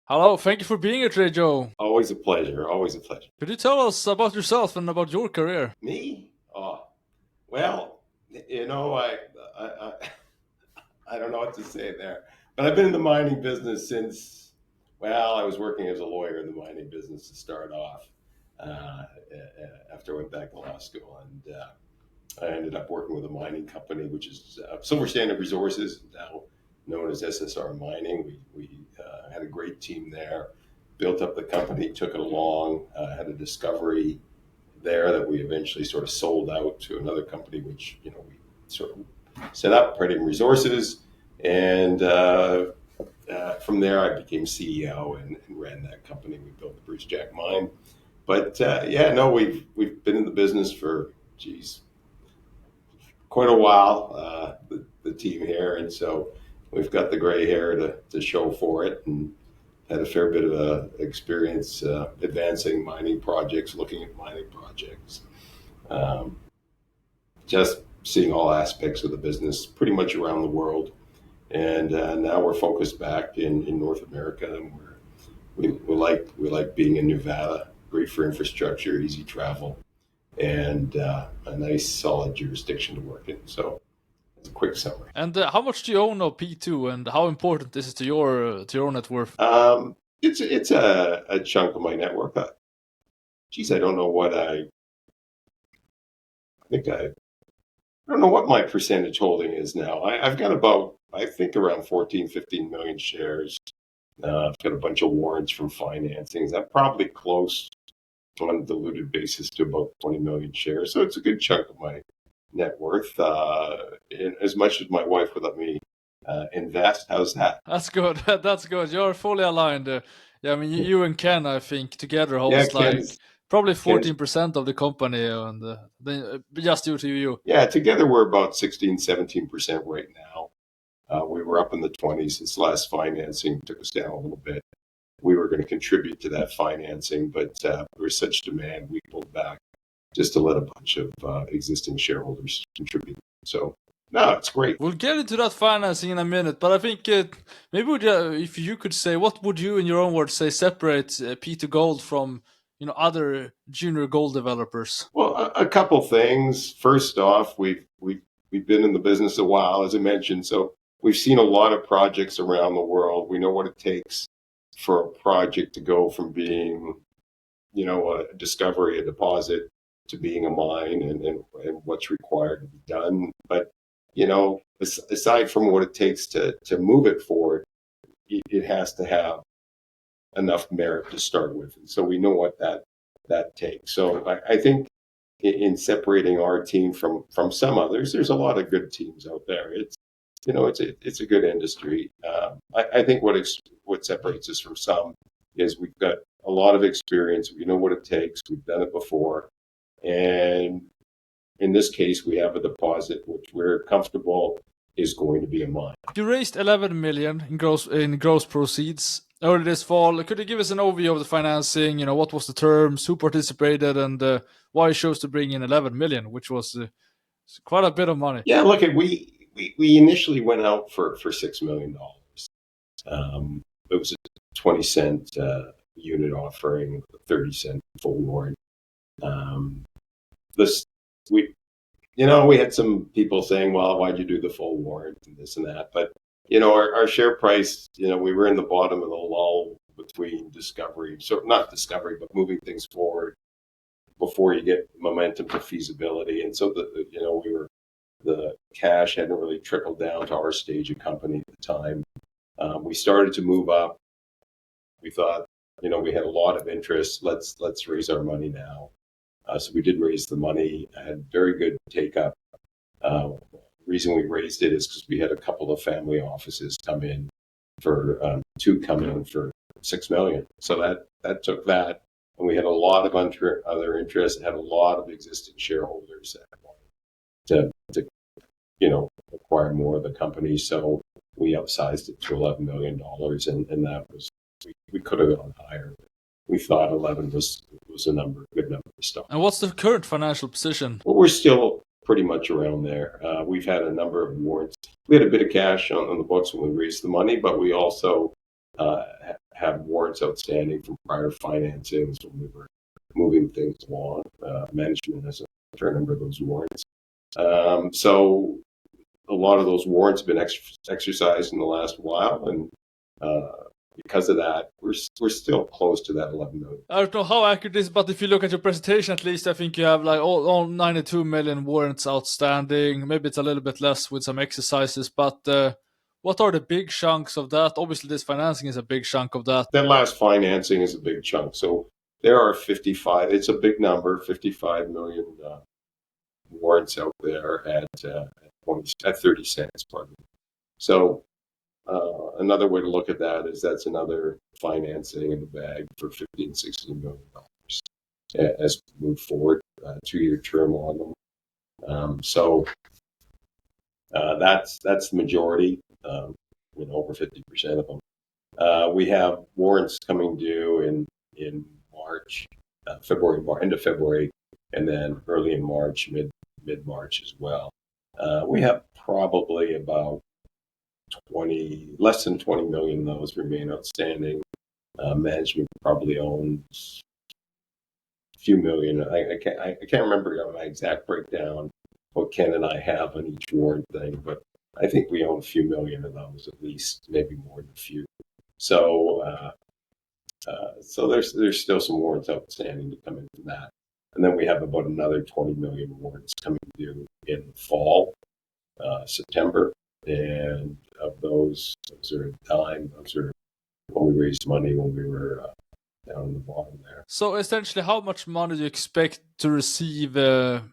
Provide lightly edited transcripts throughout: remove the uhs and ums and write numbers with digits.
Hello, thank you for being here today, Joe. Always a pleasure. Always a pleasure. Could you tell us about yourself and about your career? Me? Oh, well, you know, I, I, I don't know what to say there, but I've been in the mining business since, well, I was working as a lawyer in the mining business to start off after I went back to law school. And I ended up working with a mining company, which is Silver Standard Resources, now known as SSR Mining. We had a great team there, built up the company, took it along, had a discovery there that we eventually sort of sold out to another company, which we sort of set up, Pretium Resources, and from there I became CEO and ran that company. We built the Bruce Jack mine, but yeah, no, we've been in the business for quite a while, the team here, and so we've got the gray hair to show for it, and had a fair bit of experience advancing mining projects, looking at mining projects, um, just seeing all aspects of the business pretty much around the world. And now we're focused back in North America, and we like being in Nevada. Great for infrastructure, easy travel, and a nice solid jurisdiction to work in. So that's a quick summary. And how much do you own of P2, and how important is it to your net worth? It's a chunk of my network. I don't know what I think I don't know what my percentage holding is now. I've got about, I think, around 14, 15 million shares. I've got a bunch of warrants from financings. I'm probably close on a diluted basis to about 20 million shares. So it's a good chunk of my net worth. As much as my wife would let me invest, how's that? That's good. That's good. You're fully aligned. Yeah, I mean, you and Ken, I think, together Yeah, holds like probably 14% of the company, and then just due to you. Yeah, together we're about 16, 17% right now. We were up in the 20s. This last financing took us down a little bit. We were going to contribute to that financing, but there was such demand, we pulled back just to let a bunch of existing shareholders contribute. So, no, it's great. We'll get into that financing in a minute, but I think maybe if you could say, what would you, in your own words, say separates P2 Gold from other junior gold developers? Well, a couple things. First off, we've been in the business a while, as I mentioned, so we've seen a lot of projects around the world. We know what it takes for a project to go from being, a discovery, a deposit, to being a mine, and what's required to be done. But aside from what it takes to move it forward, it has to have enough merit to start with. And so we know what that takes. So I think in separating our team from some others, there's a lot of good teams out there. It's a good industry. I think what separates us from some is we've got a lot of experience. We know what it takes. We've done it before, and in this case, we have a deposit which we're comfortable is going to be a mine. You raised 11 million in gross proceeds early this fall. Could you give us an overview of the financing? What was the terms, who participated, and why you chose to bring in 11 million, which was quite a bit of money. Yeah, look, we initially went out for $6 million. It was a 20-cent unit offering, 30-cent full warrant. We had some people saying, "Well, why'd you do the full warrant and this and that?" But our share price, we were in the bottom of the lull between discovery, so not discovery, but moving things forward before you get momentum to feasibility, and so the cash hadn't really trickled down to our stage of company at the time. We started to move up. We thought, we had a lot of interest. Let's raise our money now. So we did raise the money. Had very good take up. Reason we raised it is because we had a couple of family offices come in for $6 million. So that took that, and we had a lot of other interest. Had a lot of existing shareholders that wanted to acquire more of the company. So we upsized it to $11 million, and that was we could have gone higher. We thought 11 was a good number to start. And what's the current financial position? Well, we're still pretty much around there. We've had a number of warrants. We had a bit of cash on the books when we raised the money, but we also have warrants outstanding from prior financings when we were moving things along. Management has a fair number of those warrants. So a lot of those warrants have been exercised in the last while, and because of that, we're still close to that 11 million. I don't know how accurate it is, but if you look at your presentation, at least I think you have like all 92 million warrants outstanding. Maybe it's a little bit less with some exercises, but what are the big chunks of that? Obviously, this financing is a big chunk of that. That last financing is a big chunk. So there are 55. It's a big number, 55 million warrants out there at 30 cents. Pardon. So another way to look at that is that's another financing in the bag for $15-16 million as we move forward. 2-year term on them. So that's the majority. Over 50% of them. We have warrants coming due in March, February, end of February, and then early in March, mid March as well. We have probably about less than 20 million of those remain outstanding. Management probably owns a few million. I can't remember my exact breakdown what Ken and I have on each warrant thing, but I think we own a few million of those at least, maybe more than a few. So there's still some warrants outstanding to come in from that. And then we have about another 20 million warrants coming due in the fall, September. And of those are in time. Those are when we raised money when we were down in the bottom there. So essentially, how much money do you expect to receive? Before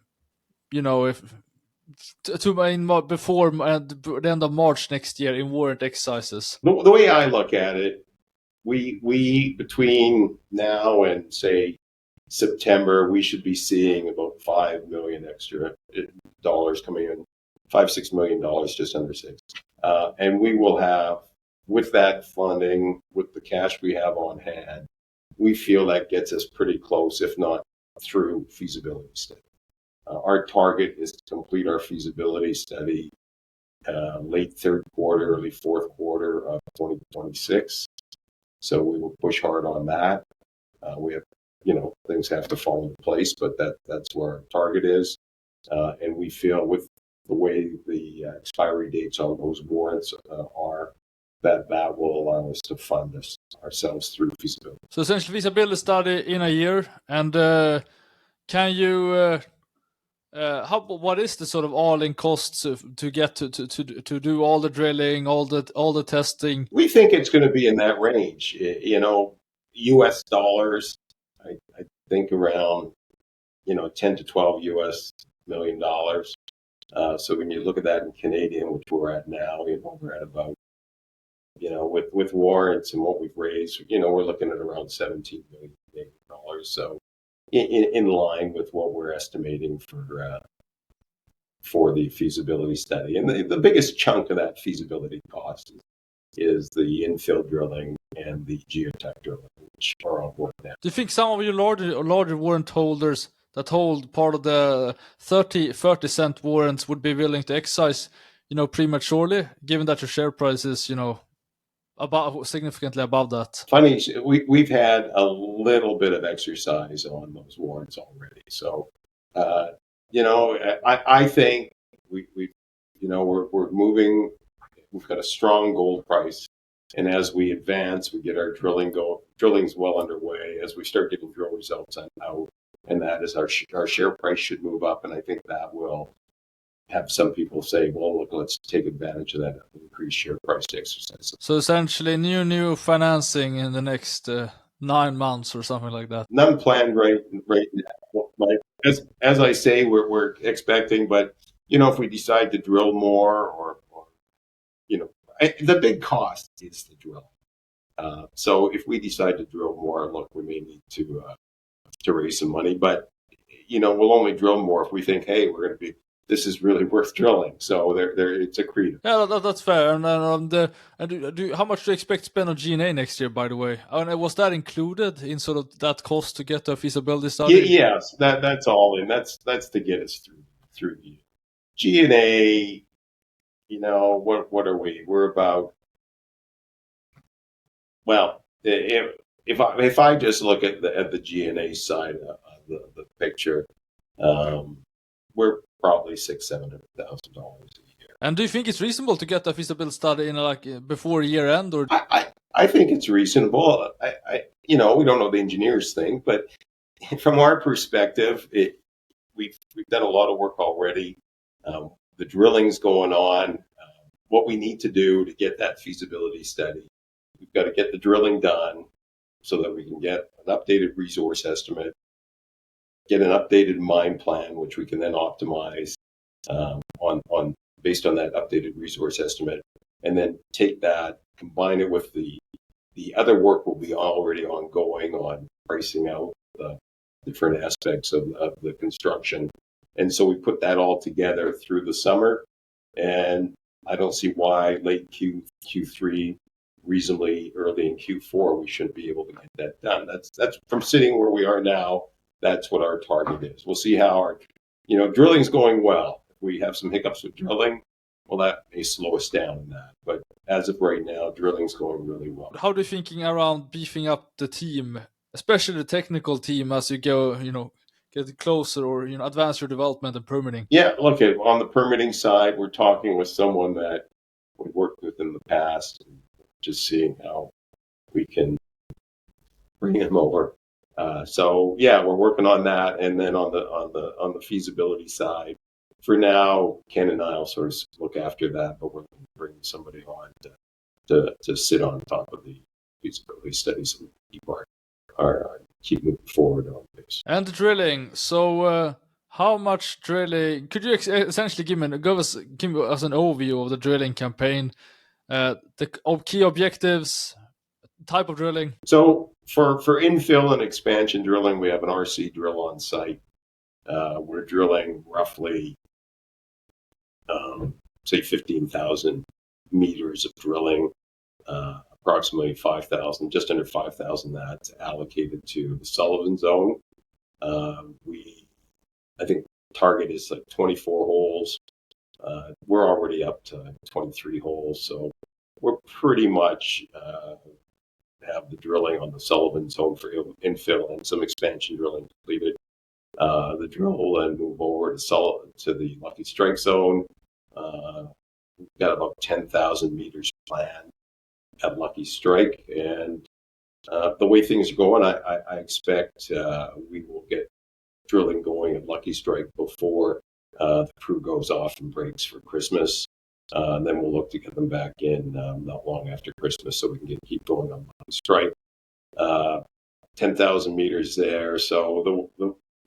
the end of March next year in warrant exercises? The way I look at it, we between now and say September, we should be seeing about $5 million extra dollars coming in, $5-6 million, just under $6. And we will have, with that funding, with the cash we have on hand, we feel that gets us pretty close, if not through feasibility study. Our target is to complete our feasibility study late third quarter, early fourth quarter of 2026. So we will push hard on that. We have, things have to fall into place, but that's where our target is. And we feel with the way the expiry dates on those warrants are, that will allow us to fund ourselves through feasibility. So essentially, feasibility study in a year, and can you? What is the sort of all-in costs to get to do all the drilling, all the testing? We think it's going to be in that range. US dollars, I think around 10 to 12 US million dollars. So when you look at that in Canadian, which we're at now, we're at about with warrants and what we've raised, we're looking at around $17 million. So in line with what we're estimating for the feasibility study. And the biggest chunk of that feasibility cost is the infill drilling and the geotech drilling, which are on board now. Do you think some of your larger warrant holders that hold part of the 30 cent warrants would be willing to exercise, prematurely, given that your share price is, significantly above that? Funny, we've had a little bit of exercise on those warrants already. So, I think we're moving. We've got a strong gold price, and as we advance, we get our drilling go. Drilling's well underway. As we start getting drill results out, and that is our share price should move up, and I think that will have some people say, well, look, let's take advantage of that increased share price to exercise. So essentially, new financing in the next 9 months or something like that. None planned right now. As I say, we're expecting, but if we decide to drill more, or the big cost is the drill. So if we decide to drill more, look, we may need to raise some money, but we'll only drill more if we think, hey, this is really worth drilling. So it's accretive. Yeah, that's fair. And how much do you expect to spend on G&A next year, by the way? And was that included in sort of that cost to get a feasibility study? Yes, that's all in. That's to get us through the G&A. What are we? We're about, well, if I just look at the G&A side of the picture, we're probably $600,000-700,000 a year. And do you think it's reasonable to get a feasibility study in before year end, or? I think it's reasonable. We don't know the engineers thing, but from our perspective, we've done a lot of work already. The drilling's going on. What we need to do to get that feasibility study, we've got to get the drilling done so that we can get an updated resource estimate, get an updated mine plan, which we can then optimize on based on that updated resource estimate, and then take that, combine it with the other work will be already ongoing on pricing out the different aspects of the construction. And so we put that all together through the summer, and I don't see why late Q3, reasonably early in Q4, we shouldn't be able to get that done. That's from sitting where we are now. That's what our target is. We'll see how our, drilling's going well. If we have some hiccups with drilling, well, that may slow us down in that. But as of right now, drilling's going really well. How are you thinking around beefing up the team, especially the technical team, as you go, get closer or advance your development and permitting? Yeah, look, on the permitting side, we're talking with someone that we worked with in the past, and just seeing how we can bring him over. So yeah, we're working on that, and then on the feasibility side, for now, Ken and I'll sort of look after that, but we're bringing somebody on to sit on top of the feasibility studies and keep moving forward on this. And the drilling. So, how much drilling? Could you essentially give us an overview of the drilling campaign, the key objectives, type of drilling? So for infill and expansion drilling, we have an RC drill on site. We're drilling roughly, say 15,000 meters of drilling, approximately 5,000, just under 5,000 that's allocated to the Sullivan zone. I think target is like 24 holes. We're already up to 23 holes, so we're pretty much have the drilling on the Sullivan zone for infill and some expansion drilling completed. The drill will then move over to the Lucky Strike zone. We've got about 10,000 meters planned at Lucky Strike, and the way things are going, I expect we will get drilling going at Lucky Strike before the crew goes off and breaks for Christmas. Then we'll look to get them back in not long after Christmas, so we can keep going on Lucky Strike. 10,000 meters there, so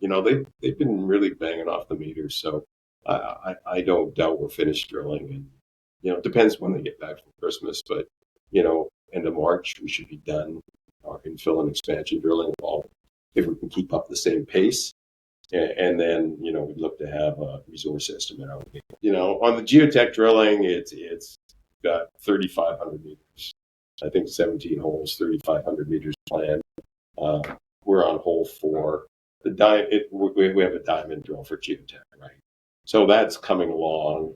they've been really banging off the meters. So I don't doubt we'll finish drilling, and it depends when they get back from Christmas, but end of March we should be done our infill and expansion drilling, if we can keep up the same pace. And then, we'd look to have a resource estimate out. On the geotech drilling, it's got 3,500 meters. I think 17 holes, 3,500 meters planned. We're on hole 4. We have a diamond drill for geotech, right? So that's coming along.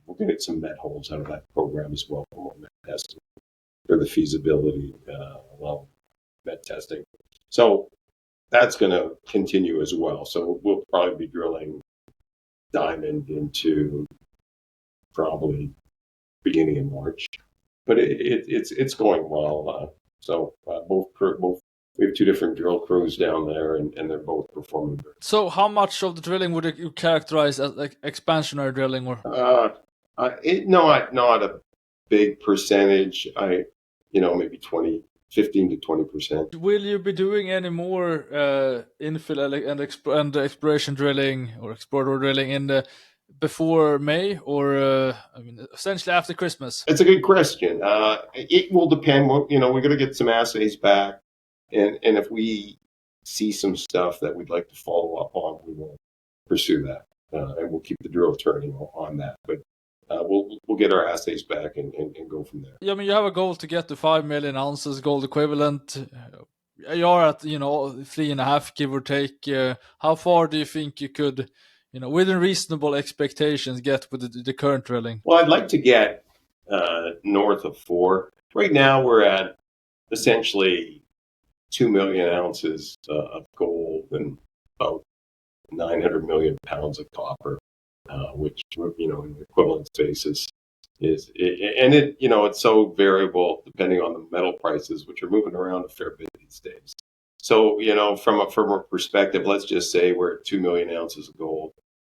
We're going to get some met holes out of that program as well for met testing, for the feasibility along met testing. So that's going to continue as well. So we'll probably be drilling diamond into probably beginning in March, but it's going well. So both we have 2 different drill crews down there, and they're both performing good. So how much of the drilling would you characterize as like expansionary drilling, or? Not a big percentage. Maybe 15 to 20%. Will you be doing any more infill and exploration drilling or explorer drilling before May, or essentially after Christmas? It's a good question. It will depend. We're going to get some assays back, and if we see some stuff that we'd like to follow up on, we will pursue that, and we'll keep the drill turning on that. But we'll get our assays back and go from there. Yeah, you have a goal to get to 5 million ounces gold equivalent. You're at 3.5, give or take. How far do you think you could, within reasonable expectations, get with the current drilling? Well, I'd like to get north of 4. Right now we're at essentially 2 million ounces of gold and about 900 million pounds of copper, which, you know, in the equivalence basis is, and it, you know, it's so variable depending on the metal prices, which are moving around a fair bit these days. So, you know, from a perspective, let's just say we're at 2 million ounces of gold.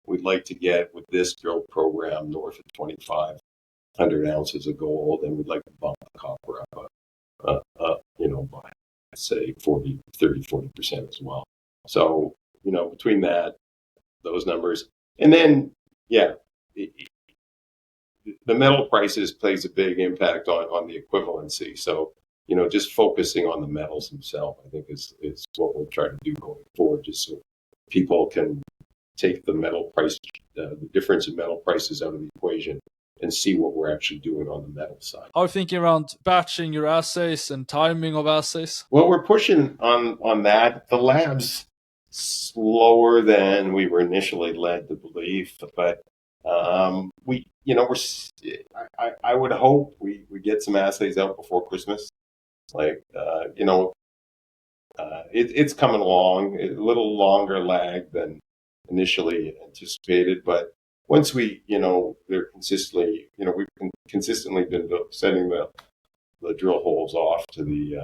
We'd like to get with this drill program north of 2,500 ounces of gold, and we'd like to bump the copper up, you know, by say 40% as well. So, you know, between that, those numbers, and then, yeah, the metal prices plays a big impact on the equivalency. So, you know, just focusing on the metals themselves, I think is what we'll try to do going forward, just so people can take the metal price, the difference in metal prices out of the equation and see what we're actually doing on the metal side. How are you thinking around batching your assays and timing of assays? Well, we're pushing on that. The lab's slower than we were initially led to believe, but we, you know, I would hope we get some assays out before Christmas. Like, you know, it's coming along, a little longer lag than initially anticipated, but once we, you know, they're consistently, you know, we've consistently been sending the drill holes off to the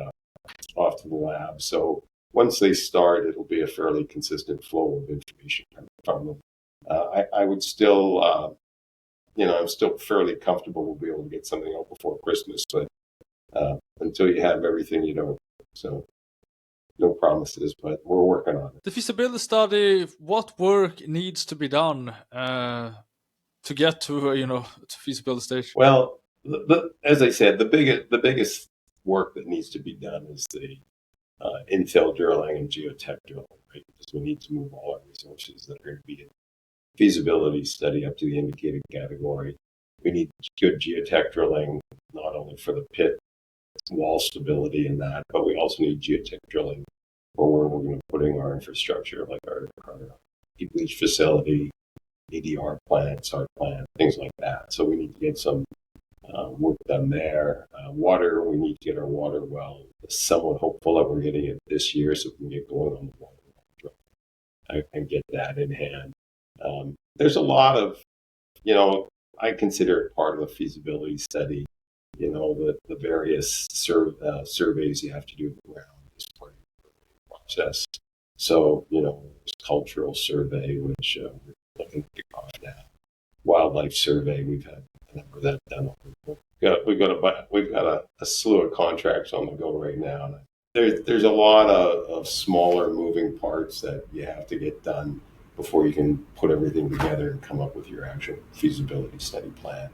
lab. So once they start, it'll be a fairly consistent flow of information from them. I would still, you know, I'm still fairly comfortable we'll be able to get something out before Christmas, but until you have everything, you don't. So no promises, but we're working on it. The feasibility study, what work needs to be done to get to, you know, to feasibility stage? Well, as I said, the biggest work that needs to be done is the infill drilling and geotech drilling, right? Because we need to move all our resources that are going to be in feasibility study up to the indicated category. We need good geotech drilling, not only for the pit wall stability and that, but we also need geotech drilling for where we're going to put in our infrastructure, like our heap leach facility, ADR plant, SART plant, things like that. So we need to get some work done there. Water, we need to get our water well. Somewhat hopeful that we're getting it this year so we can get going on the water well and get that in hand. There's a lot of, you know, I consider it part of the feasibility study, you know, the various surveys you have to do around this part of the process. So, you know, cultural survey, which we're looking to kick off now. Wildlife survey, we've had a number of that done. We've got a slew of contracts on the go right now. There's a lot of smaller moving parts that you have to get done before you can put everything together and come up with your actual feasibility study plan.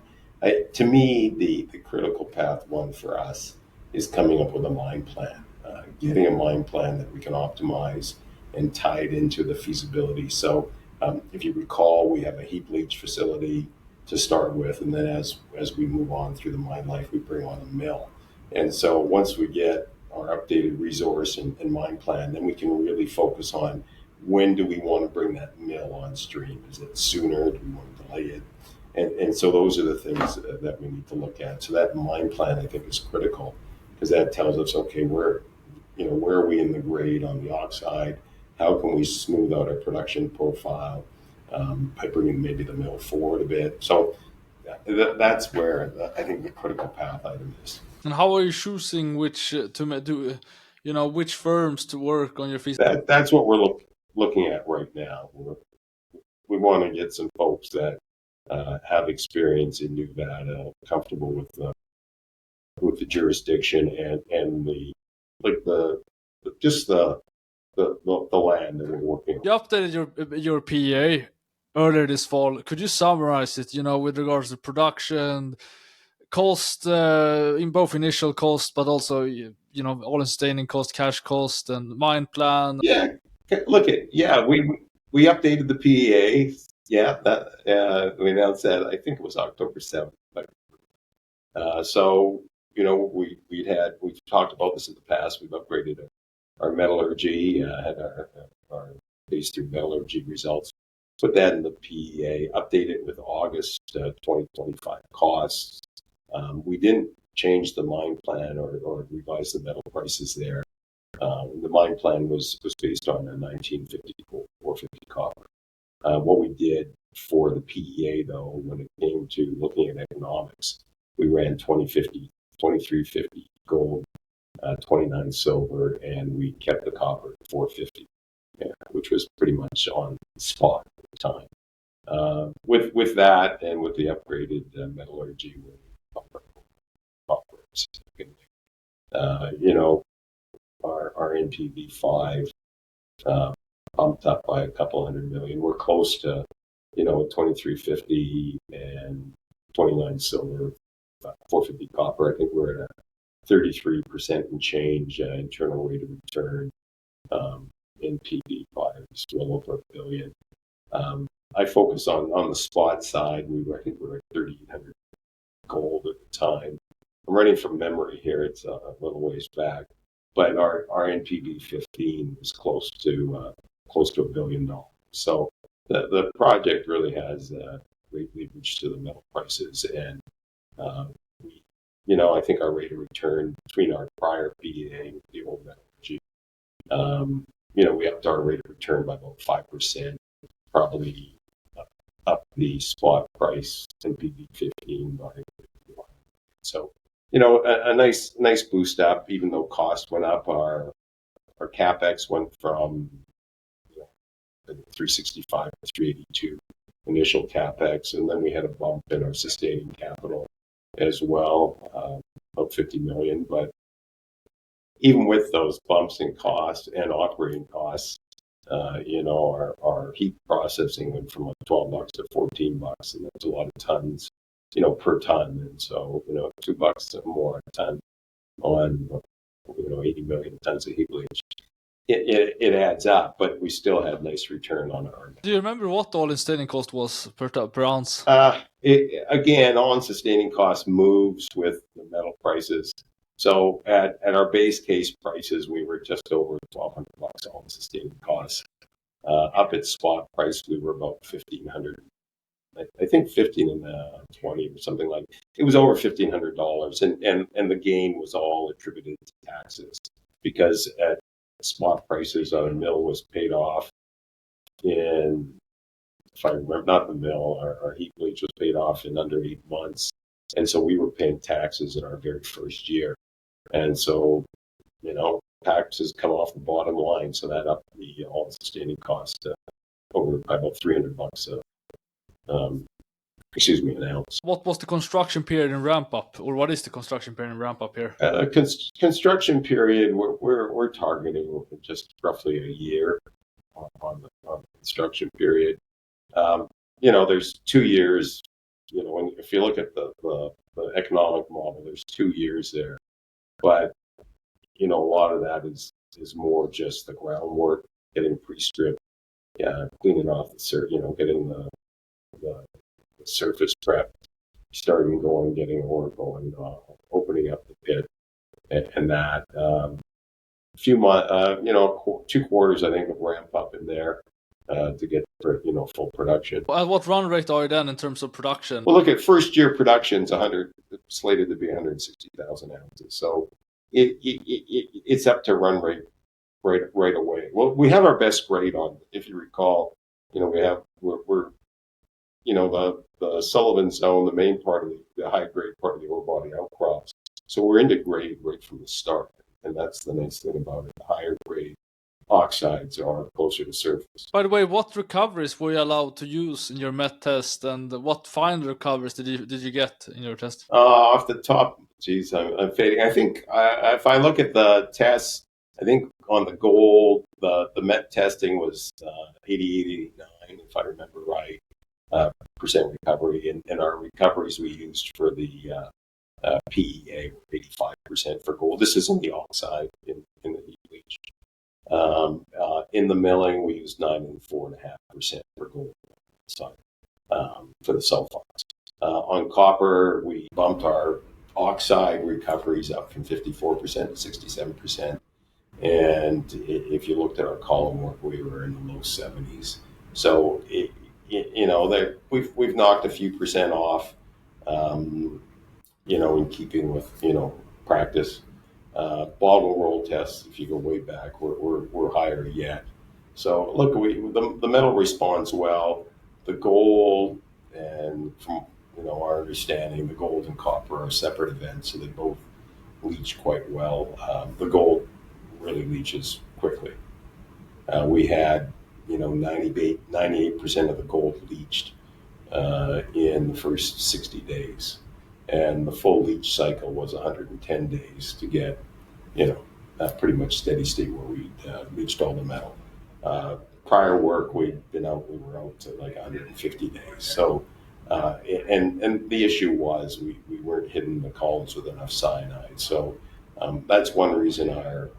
To me, the critical path one for us is coming up with a mine plan, getting a mine plan that we can optimize and tie it into the feasibility. So if you recall, we have a heap leach facility to start with, and then as we move on through the mine life, we bring on a mill. And so once we get our updated resource and mine plan, then we can really focus on when do we want to bring that mill on stream? Is it sooner? Do we want to delay it? And so those are the things that we need to look at. So that mine plan, I think, is critical because that tells us, okay, where are we in the grade on the oxide? How can we smooth out our production profile by bringing maybe the mill forward a bit? So that's where I think the critical path item is. And how are you choosing which to do, you know, which firms to work on your feasibility? That's what we're looking at right now. We want to get some folks that have experience in Nevada, comfortable with the jurisdiction and the land that we're working on. You updated your PEA earlier this fall. Could you summarize it, you know, with regards to production, cost, in both initial cost, but also, you know, all-in sustaining cost, cash cost, and mine plan? Yeah, we updated the PEA. Yeah, that we announced that. I think it was October 7th. So you know, we've talked about this in the past. We've upgraded our metallurgy, had our phase 3 metallurgy results. Put that in the PEA. Updated with August 2025 costs. We didn't change the mine plan or revise the metal prices there. The mine plan was based on a 1950 450 copper. What we did for the PEA, though, when it came to looking at economics, we ran 2350 gold, 29 silver, and we kept the copper at 450, which was pretty much on the spot at the time. With that and with the upgraded metallurgy, our NPV 5 pumped up by a couple $100 million. We're close to 2350 and 29 silver, 450 copper. I think we're at a 33% and change internal rate of return. NPV 5 is well over $1 billion. I focus on the spot side. I think we were at 3,800 gold at the time. I'm running from memory here. It's a little ways back, but our NPV 15 was close to $1 billion. So the project really has great leverage to the metal prices, and I think our rate of return between our prior PEA with the old metallurgy, we upped our rate of return by about 5%, probably up the spot price NPV 15 by. So a nice boost up, even though cost went up. Our capex went from 365 to 382 initial capex, and then we had a bump in our sustaining capital as well, about 50 million. But even with those bumps in cost and operating costs, our heat processing went from like $12 to $14, and that's a lot of tons, per ton. And so, $2 more a ton on 80 million tons of heap leach. It adds up, but we still had nice return on our. Do you remember what all-in sustaining cost was per ounce? Again, all-in sustaining cost moves with the metal prices. So at our base case prices, we were just over $1,200 all-in sustaining costs. Up at spot price, we were about $1,500. I think 15 and 20 or something like. It was over $1,500, and the gain was all attributed to taxes, because at spot prices, our mill was paid off in, if I remember, not the mill, our heap leach was paid off in under 8 months, and so we were paying taxes in our very first year, and so taxes come off the bottom line, so that upped the all sustaining cost over by about $300 an ounce. What was the construction period in ramp up, or what is the construction period in ramp up here? Construction period, we're targeting just roughly a year on the construction period. There's 2 years. If you look at the economic model, there's 2 years there, but a lot of that is more just the groundwork, getting pre-strip, cleaning off the getting the surface prep, starting going, getting ore going, opening up the pit, and that. A few months, 2 quarters, I think, of ramp up in there to get full production. At what run rate are you then in terms of production? Well, look at first year production's slated to be 160,000 ounces. So it's up to run rate right away. Well, we have our best grade on, if you recall, we're the Sullivan Zone, the main part of the high grade part of the ore body outcrops. So we're into grade right from the start, and that's the nice thing about it. The higher grade oxides are closer to surface. By the way, what recoveries were you allowed to use in your met test, and what final recoveries did you get in your test? Off the top, geez, I'm fading. I think if I look at the tests, I think on the gold, the met testing was 88, 89, if I remember right, percent recovery, and our recoveries we used for the PEA were 85% for gold. This is in the oxide in the heap leach. In the milling, we used 9 and 4.5% for gold for the sulfides. On copper, we bumped our oxide recoveries up from 54% to 67%. And if you looked at our column work, we were in the low 70s. So we've knocked a few percent off. in keeping with, practice. Bottle roll tests, if you go way back, we're higher yet. So look, the metal responds well. The gold, and from our understanding, the gold and copper are separate events, so they both leach quite well. The gold really leaches quickly. We had 98% of the gold leached in the first 60 days, and the full leach cycle was 110 days to get pretty much steady state where we leached all the metal. Prior work, we were out to like 150 days. So, and the issue was we weren't hitting the columns with enough cyanide. So that's one reason our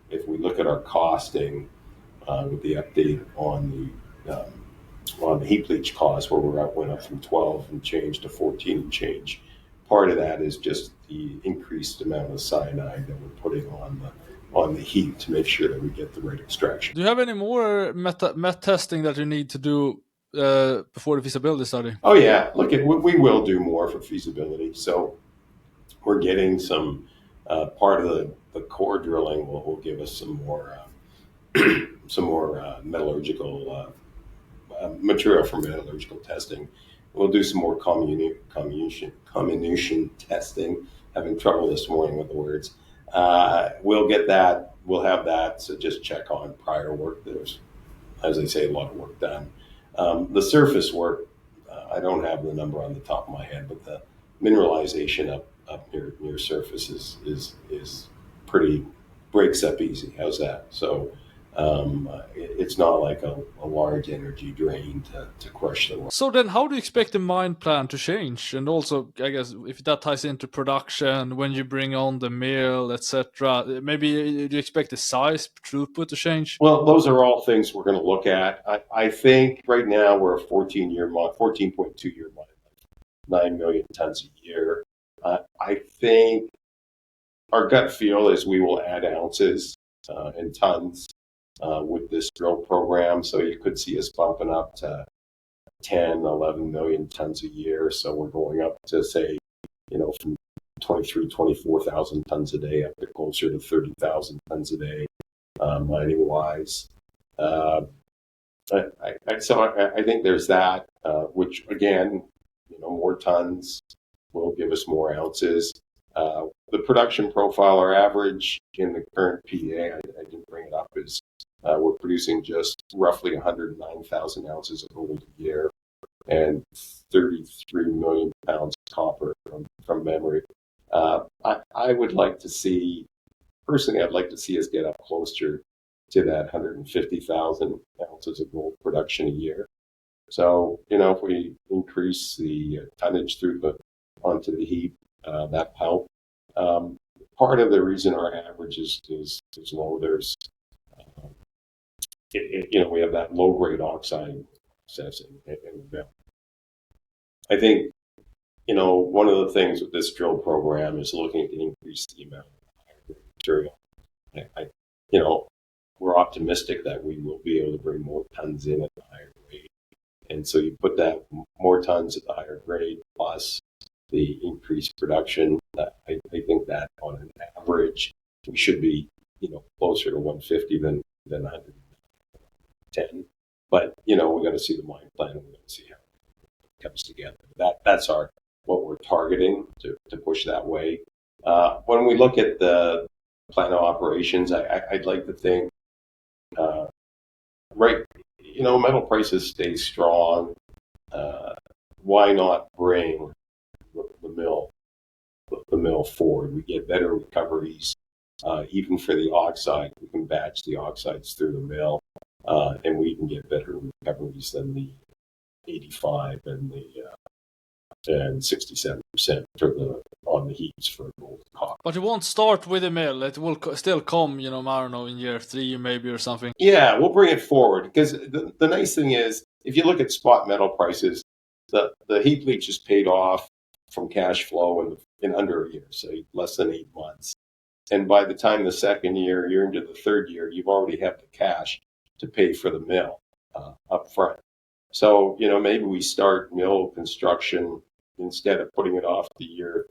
if we look at our costing with the update on the heap leach cost, where went up from 12 and change to 14 and change. Part of that is just the increased amount of cyanide that we're putting on the heap to make sure that we get the right extraction. Do you have any more met testing that you need to do before the feasibility study? Oh yeah, look, we will do more for feasibility. So we're getting some part of the core drilling will give us some more metallurgical material for metallurgical testing. We'll do some more comminution testing. Having trouble this morning with the words. We'll get that. We'll have that. So just check on prior work. There's, as I say, a lot of work done. The surface work, I don't have the number on the top of my head, but the mineralization up near surface is pretty, breaks up easy. How's that? So it's not like a large energy drain to crush the rock. So then how do you expect the mine plan to change? And also, I guess, if that ties into production, when you bring on the mill, etc., maybe do you expect the size, throughput to change? Well, those are all things we're going to look at. I think right now we're a 14.2-year mine, 9 million tons a year. I think our gut feel is we will add ounces and tons with this drill program. So you could see us bumping up to 10, 11 million tons a year. So we're going up to, say, from 24,000 tons a day up to closer to 30,000 tons a day, mining wise. So I think there's that, which again, more tons will give us more ounces. The production profile, our average in the current PEA, I didn't bring it up, is we're producing just roughly 109,000 ounces of gold a year and 33 million pounds of copper from memory. I would like to see, personally, I'd like to see us get up closer to that 150,000 ounces of gold production a year. So, if we increase the tonnage onto the heap, that help. Part of the reason our average is low, there's, we have that low grade oxide processing in the mill. I think, one of the things with this drill program is looking to increase the amount of higher grade material. We're optimistic that we will be able to bring more tons in at the higher grade. And so you put that more tons at the higher grade plus the increased production. I think that on an average, we should be, closer to 150 than 110. But, we got to see the mine plan and we got to see how it comes together. That's what we're targeting to push that way. When we look at the plan of operations, I'd like to think, metal prices stay strong. Why not bring the mill forward? We get better recoveries, even for the oxide. We can batch the oxides through the mill, and we can get better recoveries than the 85 and 67% on the heaps for gold and copper. But it won't start with the mill. It will still come, I don't know, in year 3 maybe or something. Yeah, we'll bring it forward because the nice thing is, if you look at spot metal prices, the heap leach is paid off from cash flow in under a year, so less than 8 months. And by the time the second year, you're into the third year, you've already have the cash to pay for the mill up front. So, maybe we start mill construction instead of putting it off to year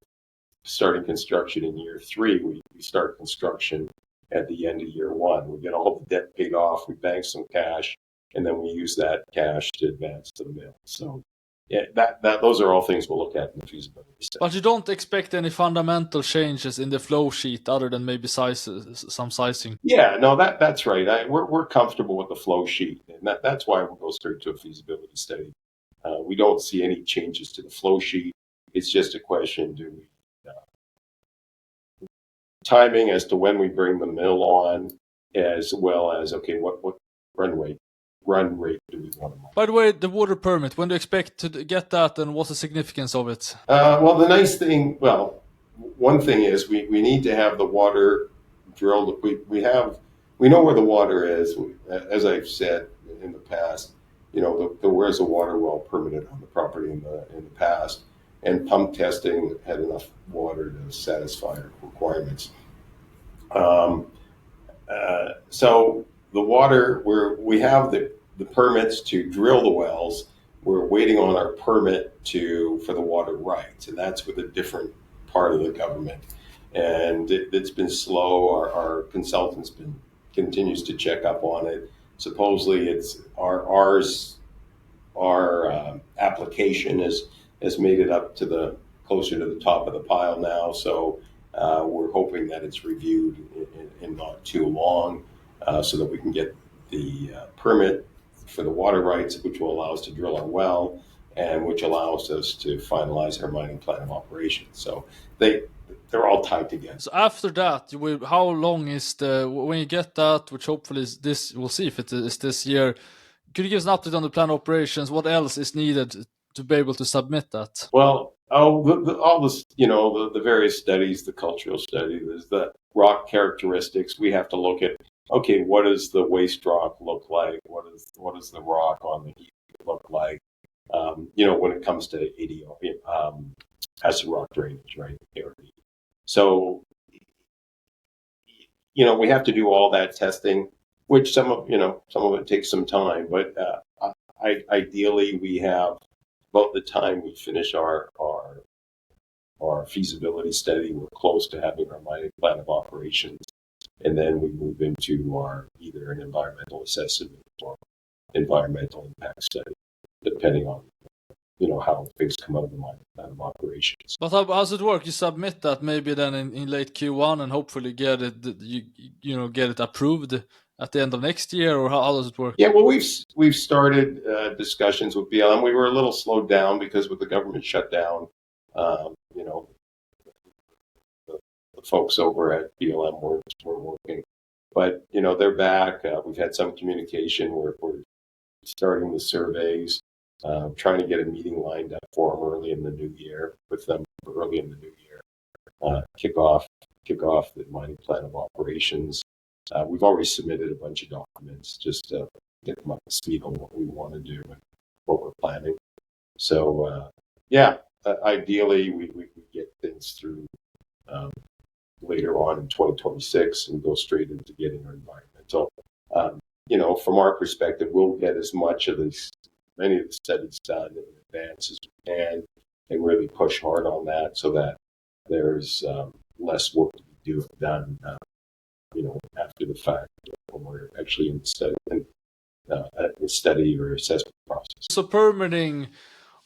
starting construction in year 3. We start construction at the end of year 1. We get all the debt paid off, we bank some cash, and then we use that cash to advance to the mill. So yeah, those are all things we'll look at in the feasibility study. But you don't expect any fundamental changes in the flow sheet other than maybe some sizing? Yeah, no, that's right. We're comfortable with the flow sheet, and that's why we'll go straight to a feasibility study. We don't see any changes to the flow sheet. It's just a question, do we timing as to when we bring the mill on, as well as, okay, what run rate do we want to mine? By the way, the water permit, when do you expect to get that, and what's the significance of it? Well, the nice thing, one thing is we need to have the water drilled. We know where the water is. As I've said in the past, there was a water well permitted on the property in the past, and pump testing had enough water to satisfy our requirements. So the water, we have the permits to drill the wells. We're waiting on our permit for the water rights, and that's with a different part of the government. And it's been slow. Our consultant's continues to check up on it. Supposedly, it's our application has made it up to closer to the top of the pile now. So we're hoping that it's reviewed in not too long, so that we can get the permit for the water rights, which will allow us to drill our well, and which allows us to finalize our mining plan of operations. So they're all tied together. So after that, how long is when you get that, which hopefully is this, we'll see if it is this year. Could you give us an update on the plan of operations? What else is needed to be able to submit that? Well, all this, the various studies, the cultural study, there's the rock characteristics. We have to look at, okay, what does the waste rock look like? What does the rock on the heap look like? When it comes to ADO, acid rock drainage, right? So, we have to do all that testing, which some of it takes some time, but ideally we have about the time we finish our feasibility study, we're close to having our mining plan of operations, and then we move into either an environmental assessment or environmental impact study, depending on how things come out of the mining plan of operations. But how does it work? You submit that maybe then in late Q1 and hopefully get it get it approved at the end of next year, or how does it work? Yeah, well, we've started discussions with BLM. We were a little slowed down because with the government shutdown, the folks over at BLM were working, but they're back. We've had some communication. We're starting the surveys, trying to get a meeting lined up for them early in the new year. Kick off the mining plan of operations. We've already submitted a bunch of documents just to get them up to speed on what we want to do and what we're planning. So, ideally, we get things through later on in 2026 and go straight into getting our environmental. From our perspective, we'll get as much of many of the studies done in advance as we can, and really push hard on that so that there's less work to be done after the fact, when we're actually in the study or assessment process. So permitting,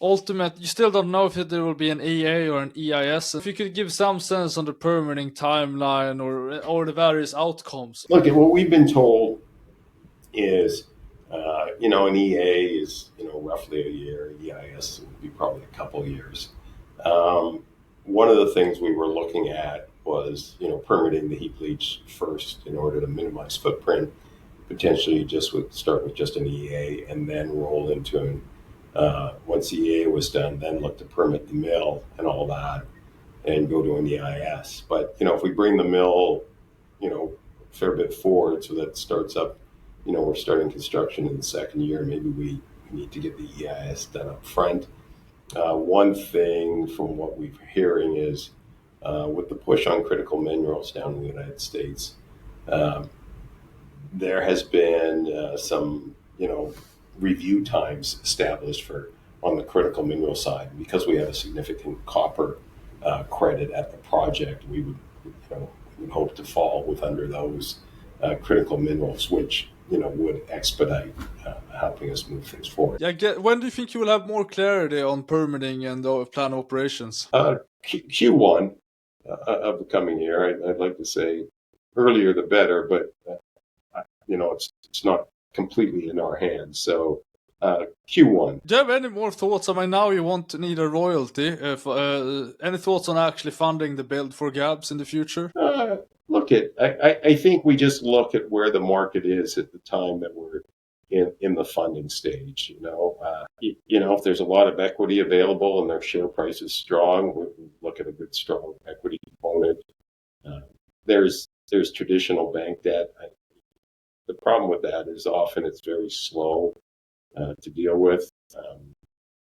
you still don't know if there will be an EA or an EIS. If you could give some sense on the permitting timeline or the various outcomes. Look, what we've been told is, an EA is, roughly a year. EIS would be probably a couple of years. One of the things we were looking at was, permitting the heap leach first in order to minimize footprint. Potentially start with just an EA and then roll into once the EA was done, then look to permit the mill and all that and go to an EIS. But, if we bring the mill, a fair bit forward, so that starts up, we're starting construction in the second year, maybe we need to get the EIS done up front. One thing from what we're hearing is, with the push on critical minerals down in the United States, there has been some, review times established on the critical mineral side, because we have a significant copper credit at the project, we would hope to fall with under those critical minerals, which would expedite helping us move things forward. Yeah, when do you think you will have more clarity on permitting and plan operations? Q1 of the coming year. I'd like to say earlier the better, but it's not completely in our hands. So Q1. Do you have any more thoughts? I mean, now you need a royalty. Any thoughts on actually funding the build for Gabs in the future? I think we just look at where the market is at the time that we're in the funding stage. If there's a lot of equity available and their share price is strong, we look at a good strong equity component. There's traditional bank debt. The problem with that is often it's very slow to deal with.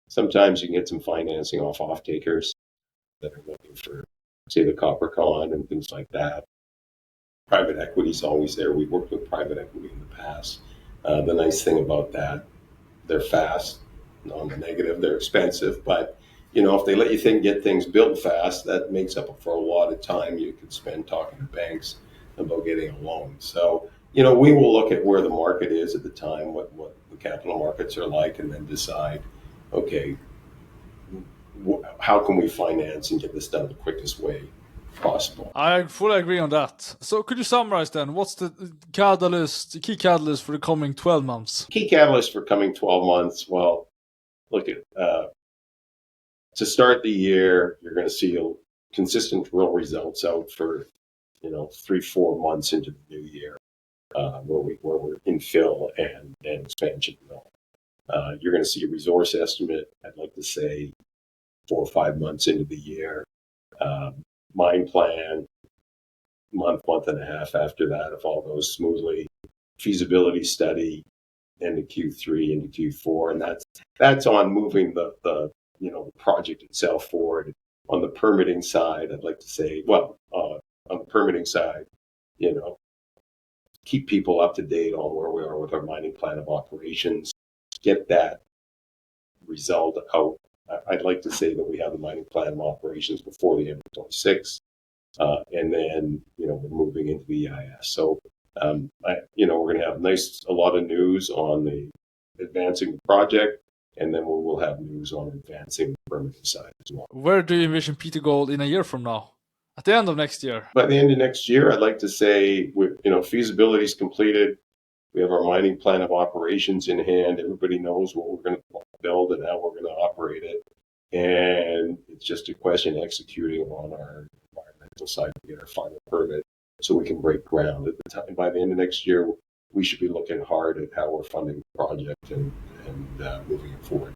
Sometimes you can get some financing off takers that are looking for, say, the copper con and things like that. Private equity is always there. We've worked with private equity in the past. The nice thing about that, they're fast. On the negative, they're expensive. But, if they let you get things built fast, that makes up for a lot of time you could spend talking to banks about getting a loan. So, we will look at where the market is at the time, what the capital markets are like, and then decide, okay, how can we finance and get this done the quickest way possible? I fully agree on that. So could you summarize then, what's the key catalyst for the coming 12 months? Key catalyst for coming 12 months, well, look at, to start the year, you're going to see consistent drill results out for, 3-4 months into the new year, where we're infill and expansion. You're going to see a resource estimate, I'd like to say 4 or 5 months into the year. Mine plan, month and a half after that, if all goes smoothly. Feasibility study into Q3, into Q4, and that's on moving the project itself forward. On the permitting side, I'd like to say, on the permitting side, keep people up to date on where we are with our mining plan of operations, get that result out. I'd like to say that we have the mining plan of operations before the end of 26, and then we're moving into the EIS. So we're going to have a lot of news on the advancing the project, and then we'll have news on advancing the permitting side as well. Where do you envision Peter Gold in a year from now? At the end of next year? By the end of next year, I'd like to say feasibility is completed. We have our mining plan of operations in hand. Everybody knows what we're going to build and how we're going to operate it. And it's just a question of executing on our environmental side to get our final permit so we can break ground. At the time, by the end of next year, we should be looking hard at how we're funding the project and moving it forward.